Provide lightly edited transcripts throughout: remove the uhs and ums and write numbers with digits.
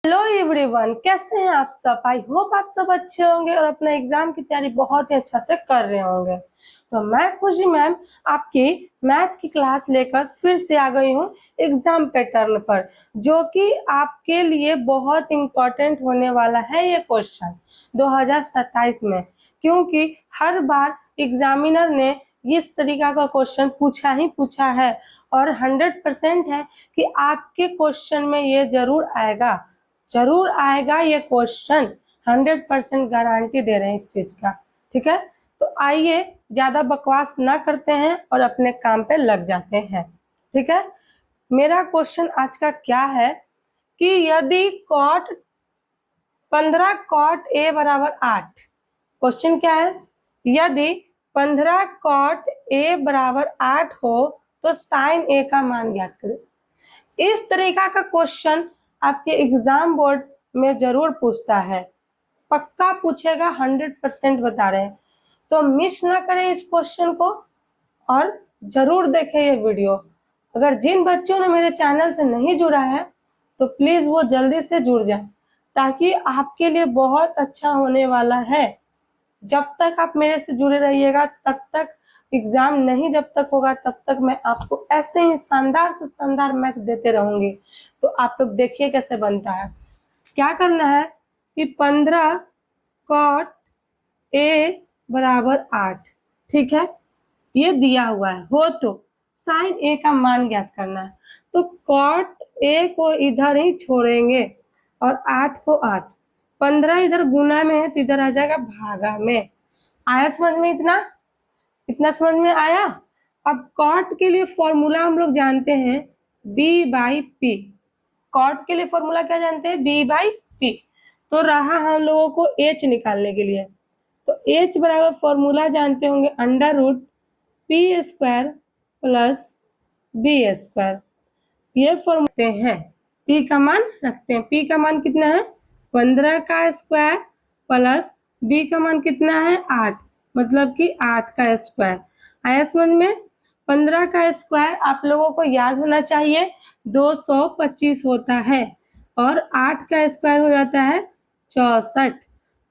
Hello everyone, कैसे हैं आप सब। आई होप आप सब अच्छे होंगे और अपना एग्जाम की तैयारी बहुत ही अच्छा से कर रहे होंगे। तो मैं खुशी मैम आपकी मैथ की क्लास लेकर फिर से आ गई हूँ एग्जाम पैटर्न पर, जो कि आपके लिए बहुत इंपॉर्टेंट होने वाला है ये क्वेश्चन 2027 में, क्योंकि हर बार एग्जामिनर ने इस तरीका का क्वेश्चन पूछा ही पूछा है और 100% है कि आपके क्वेश्चन में ये जरूर आएगा ये क्वेश्चन। 100% गारंटी दे रहे हैं इस चीज का। ठीक है, तो आइए ज्यादा बकवास ना करते हैं और अपने काम पे लग जाते हैं। ठीक है, मेरा क्वेश्चन आज का क्या है कि यदि कॉट 15 कॉट ए बराबर 8, क्वेश्चन क्या है, यदि 15 कॉट ए बराबर 8 हो तो साइन ए का मान ज्ञात करें। इस तरीका का क्वेश्चन आपके एग्जाम बोर्ड में जरूर पूछता है, पक्का पूछेगा, 100% बता रहे हैं। तो मिस ना करें इस क्वेश्चन को और जरूर देखें ये वीडियो। अगर जिन बच्चों ने मेरे चैनल से नहीं जुड़ा है तो प्लीज वो जल्दी से जुड़ जाए, ताकि आपके लिए बहुत अच्छा होने वाला है। जब तक आप मेरे से जुड़े रहिएगा तब तक एग्जाम नहीं जब तक होगा तब तक मैं आपको ऐसे ही शानदार से शानदार मैथ देते रहूंगी। तो आप लोग देखिए कैसे बनता है। क्या करना है कि 15 कॉट ए बराबर 8, ठीक है, ये दिया हुआ है हो तो साइन ए का मान ज्ञात करना है। तो कॉट ए को इधर ही छोड़ेंगे और 8 को 8, 15 इधर गुना में है तो इधर आ जाएगा भागा में। आया समझ में? इतना इतना समझ में आया। अब कॉट के लिए फॉर्मूला हम लोग जानते हैं बी बाई पी। कॉट के लिए फॉर्मूला क्या जानते हैं? B by P. तो रहा हम लोगों को एच निकालने के लिए, तो एच बराबर फॉर्मूला जानते होंगे under root P square plus B square. ये फॉर्मूले हैं, पी का मान रखते हैं। पी का मान कितना है? 15 का स्क्वायर प्लस बी का मान कितना है? 8, मतलब कि 8 का स्क्वायर। आया समझ में? 15 का स्क्वायर आप लोगों को याद होना चाहिए 225 होता है और 8 का स्क्वायर हो जाता है 64।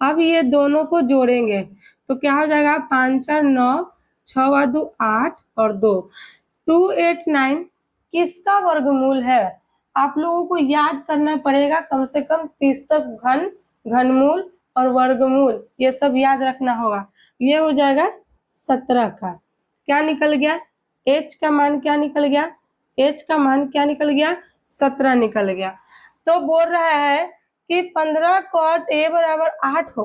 अब ये दोनों को जोड़ेंगे तो क्या हो जाएगा? 5 4 9, 6 2 8 और 2, 289 किसका वर्गमूल है? आप लोगों को याद करना पड़ेगा कम से कम 30 तक। घन, घनमूल और वर्गमूल ये सब याद रखना होगा। ये हो जाएगा 17 का। क्या निकल गया? h का मान क्या निकल गया? h का मान क्या निकल गया? 17 निकल गया। तो बोल रहा है कि 15 कॉट a बराबर 8 हो।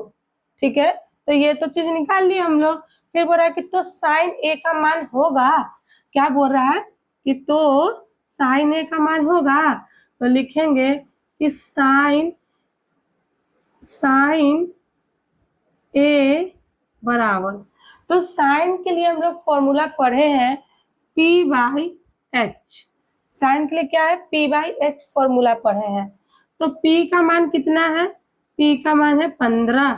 ठीक है, तो ये तो चीज निकाल ली हम लोग। फिर बोल रहा है कि तो साइन a का मान होगा। क्या बोल रहा है कि तो साइन ए का मान होगा। तो लिखेंगे कि साइन ए बराबर, तो साइन के लिए हम लोग फॉर्मूला पढ़े हैं पी बाई एच। साइन के लिए क्या है? पी बाई एच फॉर्मूला पढ़े हैं। तो पी का मान कितना है? पी का मान है 15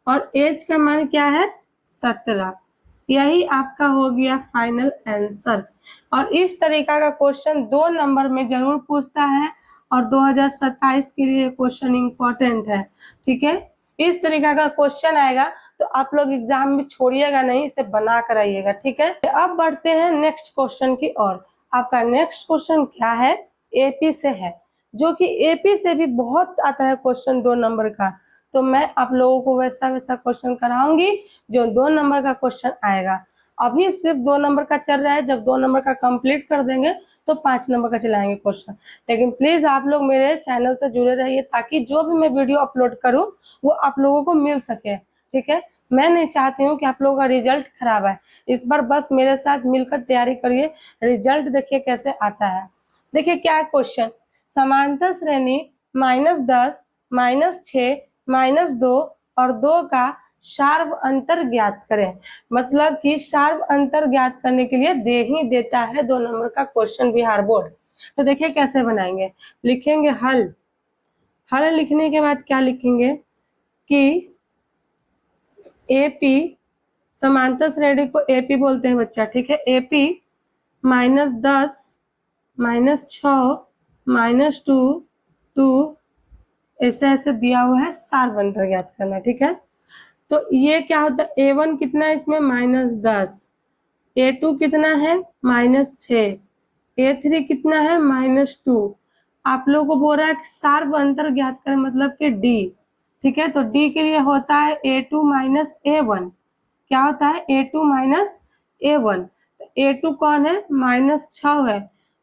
और एच का मान क्या है? 17। यही आपका हो गया फाइनल आंसर। और इस तरीका का क्वेश्चन 2 नंबर में जरूर पूछता है और 2027 के लिए क्वेश्चन इंपॉर्टेंट है। ठीक है, इस तरीका का क्वेश्चन आएगा तो आप लोग एग्जाम में छोड़िएगा नहीं, इसे बना कर आइएगा। ठीक है, अब बढ़ते हैं नेक्स्ट क्वेश्चन की ओर। आपका नेक्स्ट क्वेश्चन क्या है? एपी से है, जो कि एपी से भी बहुत आता है क्वेश्चन 2 नंबर का। तो मैं आप लोगों को वैसा वैसा क्वेश्चन कराऊंगी जो 2 नंबर का क्वेश्चन आएगा। अभी सिर्फ 2 नंबर का चल रहा है, जब 2 नंबर का कंप्लीट कर देंगे तो 5 नंबर का चलाएंगे क्वेश्चन। लेकिन प्लीज आप लोग मेरे चैनल से जुड़े रहिए, ताकि जो भी मैं वीडियो अपलोड करूं वो आप लोगों को मिल सके। ठीक है, मैं नहीं चाहती हूँ कि आप लोगों का रिजल्ट खराब आए। इस बार बस मेरे साथ मिलकर तैयारी करिए, रिजल्ट देखिए कैसे आता है। देखिए क्या है क्वेश्चन, समांतर श्रेणी -10, -6, -2 और 2 का शार्व अंतर ज्ञात करें। मतलब कि शार्व अंतर ज्ञात करने के लिए दे ही देता है 2 नंबर का क्वेश्चन बिहार बोर्ड। तो देखिए कैसे बनाएंगे। लिखेंगे हल। हल लिखने के बाद क्या लिखेंगे कि एपी, समांतर श्रेणी को एपी बोलते हैं बच्चा। ठीक है, एपी -10, -6, -2, 2 ऐसे ऐसे दिया हुआ है, सार अंतर ज्ञात करना। ठीक है, तो ये क्या होता है, A1 कितना है इसमें -10, A2 कितना है -6, A3 कितना है -2। आप लोगों को बोल रहा है कि सार अंतर ज्ञात करें, मतलब कि D। ठीक है, तो D के लिए होता है A2 A1। क्या होता है A2 A1। तो A2 कौन है, -6 है,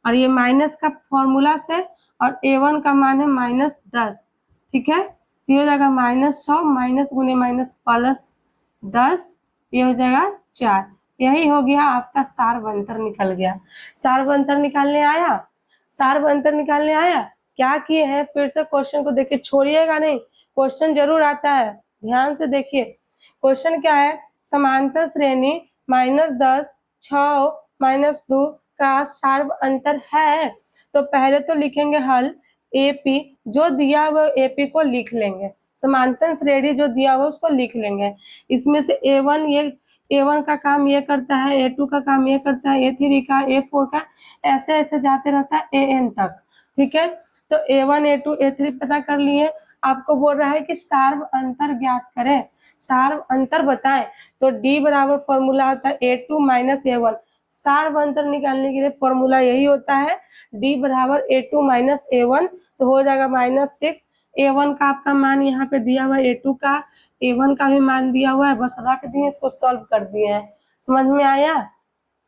और ये माइनस का फॉर्मूला से, और A1 का मान है -10। ठीक है, ये हो जाएगा -6 माइनस गुने माइनस प्लस 10, ये हो जाएगा 4। यही हो गया आपका सारवंतर निकल गया। सारवंतर निकालने आया, सारवंतर निकालने आया। क्या किए हैं, फिर से क्वेश्चन को देखिए, छोड़िएगा नहीं, क्वेश्चन जरूर आता है, ध्यान से देखिए। क्वेश्चन क्या है, समांतर श्रेणी -10 6 -2 का सार्व अंतर है। तो पहले तो लिखेंगे हल, एपी जो दिया हुआ एपी को लिख लेंगे, समांतर श्रेणी जो दिया हुआ उसको लिख लेंगे। इसमें से A1 ये A1 का काम ये करता है, A2 का काम ये करता है, A3 का, A4 का, ऐसे ऐसे जाते रहता है AN तक। ठीक है, तो A1 A2 A3 पता कर लिए। आपको बोल रहा है कि सार्व अंतर ज्ञात करें, सार्व अंतर बताएं। तो D बराबर फॉर्मूला होता है A2 A1। सार्व अंतर निकालने के लिए फॉर्मूला यही होता है, D बराबर A2 A1। तो हो जाएगा -6। A1 का आपका मान यहाँ पे दिया हुआ है, A2 का A1 का भी मान दिया हुआ है, बस रख दिए, इसको सॉल्व कर दिए हैं। समझ में आया,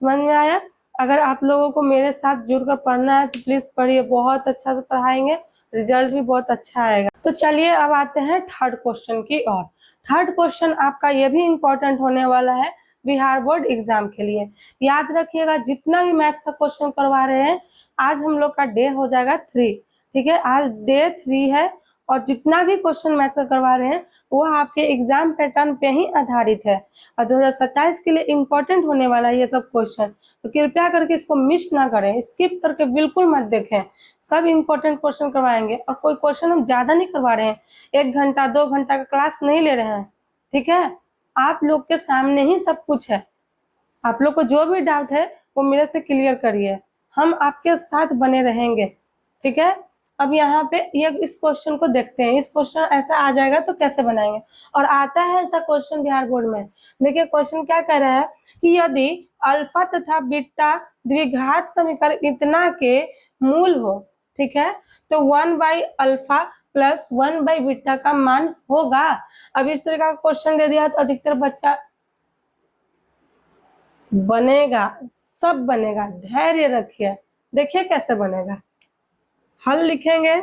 समझ में आया। अगर आप लोगों को मेरे साथ जुड़कर पढ़ना है तो प्लीज पढ़िए, बहुत अच्छा से पढ़ाएंगे, रिजल्ट भी बहुत अच्छा आएगा। तो चलिए अब आते हैं थर्ड क्वेश्चन की ओर। थर्ड क्वेश्चन आपका ये भी इम्पोर्टेंट होने वाला है बिहार बोर्ड एग्जाम के लिए। याद रखिएगा, जितना भी मैथ का क्वेश्चन करवा रहे हैं, आज हम लोग का डे हो जाएगा 3। ठीक है, आज डे 3 है, और जितना भी क्वेश्चन मैथ का करवा रहे हैं वो आपके एग्जाम पैटर्न पे ही आधारित है, और 2027 के लिए इम्पोर्टेंट होने वाला है ये सब क्वेश्चन। तो कृपया करके इसको मिस ना करें, स्किप करके बिल्कुल मत देखें, सब इम्पोर्टेंट क्वेश्चन करवाएंगे। और कोई क्वेश्चन हम ज्यादा नहीं करवा रहे हैं, 1 घंटा 2 घंटा का क्लास नहीं ले रहे हैं। ठीक है, आप लोग के सामने ही सब कुछ है, आप लोग को जो भी डाउट है वो मेरे से क्लियर करिए, हम आपके साथ बने रहेंगे। ठीक है, अब यहाँ पे ये इस क्वेश्चन को देखते हैं, इस क्वेश्चन ऐसा आ जाएगा तो कैसे बनाएंगे, और आता है ऐसा क्वेश्चन बिहार बोर्ड में। देखिए क्वेश्चन क्या कह रहा है कि यदि अल्फा तथा बीटा द्विघात समीकरण इतना के मूल हो, ठीक है, तो 1/अल्फा प्लस 1/बीटा का मान होगा। अब इस तरह का क्वेश्चन दे दिया तो अधिकतर बच्चा बनेगा, सब बनेगा, धैर्य रखिए, देखिए कैसे बनेगा। हल लिखेंगे,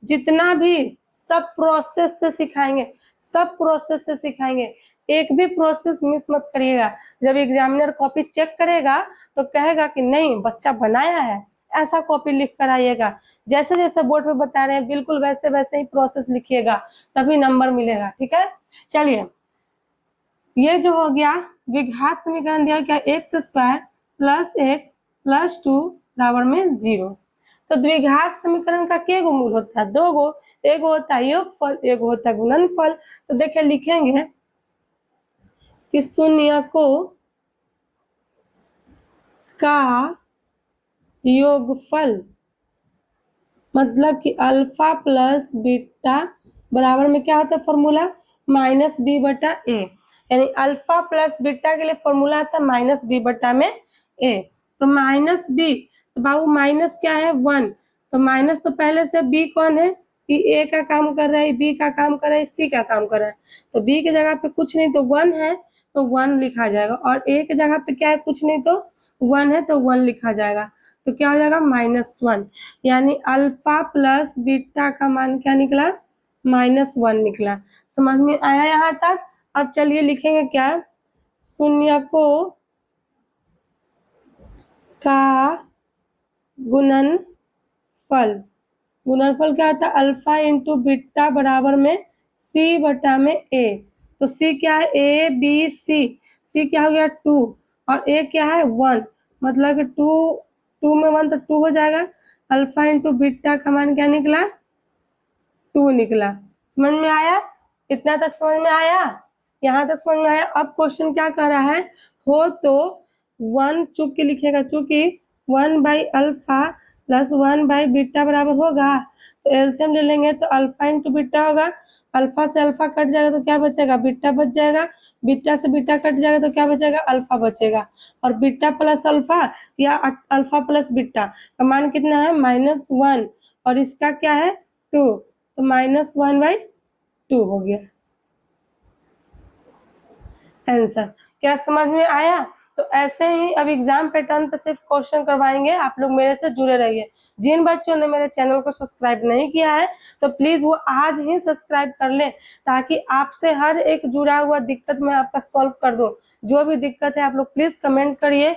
जितना भी सब प्रोसेस से सिखाएंगे, सब प्रोसेस से सिखाएंगे, एक भी प्रोसेस मिस मत करिएगा। जब एग्जामिनर कॉपी चेक करेगा तो कहेगा कि नहीं बच्चा बनाया है, ऐसा कॉपी लिख कर आइएगा। जैसे जैसे बोर्ड पे बता रहे हैं बिल्कुल वैसे वैसे ही प्रोसेस लिखिएगा, तभी नंबर मिलेगा। ठीक है, चलिए ये जो हो गया द्विघात समीकरण दिया क्या, x² प्लस x प्लस 2 बराबर में 0। तो द्विघात समीकरण का के गो मूल होता है, 2 गो, एक होता है योगफल, एक होता है गुणनफल। तो देखिए लिखेंगे कि शून्य को का योगफल, मतलब कि अल्फा प्लस बीटा बराबर में क्या होता है फॉर्मूला, -b/a। यानी अल्फा प्लस बीटा के लिए फॉर्मूला आता है -b/a। तो -b, तो बाबू माइनस क्या है 1, तो माइनस तो पहले से b कौन है कि a का काम कर रहा है, b का काम कर रहा है, c का काम कर रहा है। तो b की जगह पे कुछ नहीं तो 1 है, तो 1 लिखा जाएगा, और a की जगह पे क्या है, कुछ नहीं तो 1 है, तो 1 लिखा जाएगा। तो क्या हो जाएगा -1, यानी अल्फा प्लस बीटा का मान क्या निकला, -1 निकला। समझ में आया यहाँ तक। अब चलिए लिखेंगे क्या, शून्य को का गुणनफल, गुणनफल क्या होता है, अल्फा इंटू बीटा बराबर में c/a। तो c क्या है, a b c क्या हो गया 2, और a क्या है 1, मतलब 2 में 1 तो 2 हो जाएगा। अल्फा इंटू बीटा का मान क्या निकला, 2 निकला। समझ में आया, इतना तक समझ में आया, यहाँ तक समझ में आया। अब क्वेश्चन क्या कर रहा है, हो तो 1 चुप के लिखेगा, चूंकि 1/अल्फा प्लस 1 बाई बीटा बराबर होगा, तो एलसीएम ले लेंगे तो अल्फा इंटू बीटा होगा, अल्फा से अल्फा कट जाएगा तो क्या बचेगा, बीटा बच जाएगा, बीटा से बीटा कट जाएगा तो क्या बचेगा, अल्फा बचेगा। और बीटा प्लस अल्फा या अल्फा प्लस बीटा का मान कितना है, -1, और इसका क्या है 2, तो -1/2 हो गया आंसर। क्या समझ में आया? तो ऐसे ही अब एग्जाम पैटर्न पे सिर्फ क्वेश्चन करवाएंगे, आप लोग मेरे से जुड़े रहिए। जिन बच्चों ने मेरे चैनल को सब्सक्राइब नहीं किया है तो प्लीज वो आज ही सब्सक्राइब कर लें, ताकि आपसे हर एक जुड़ा हुआ दिक्कत मैं आपका सॉल्व कर दूं। जो भी दिक्कत है आप लोग प्लीज कमेंट करिए।